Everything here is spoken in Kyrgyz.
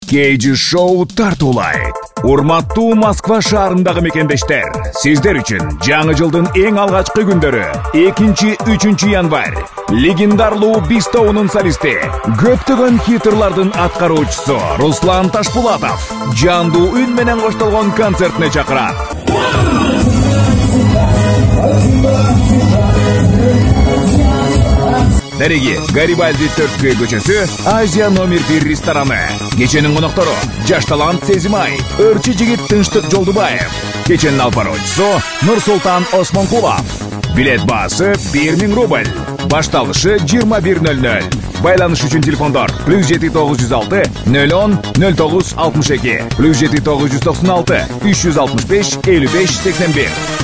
KG Show тартуулайт. Урматтуу Москва шаарындагы мекендештер, сиздер үчүн жаңы жылдын эң алгачкы күндөрү 2-3 январь легендарлуу Бистоунун солисти, көптөгөн хиттерлардын аткаруучусу Руслан Ташпулатов жандуу үн менен коштолгон концертине чакырат. Дареги Гарибальди 4 көчөсү, Азия номер 1 рестораны. Кеченин коноктору Жашталант Сезимай, Өрчү жигит Тынчтык Жолдубаев. Кеченин алпароочусу Нурсултан Осмонкулов. Билет баасы 1000 рубль. Башталышы 21:00. Байланыш үчүн телефондор +7906 010 0962 +7996 365 55 81.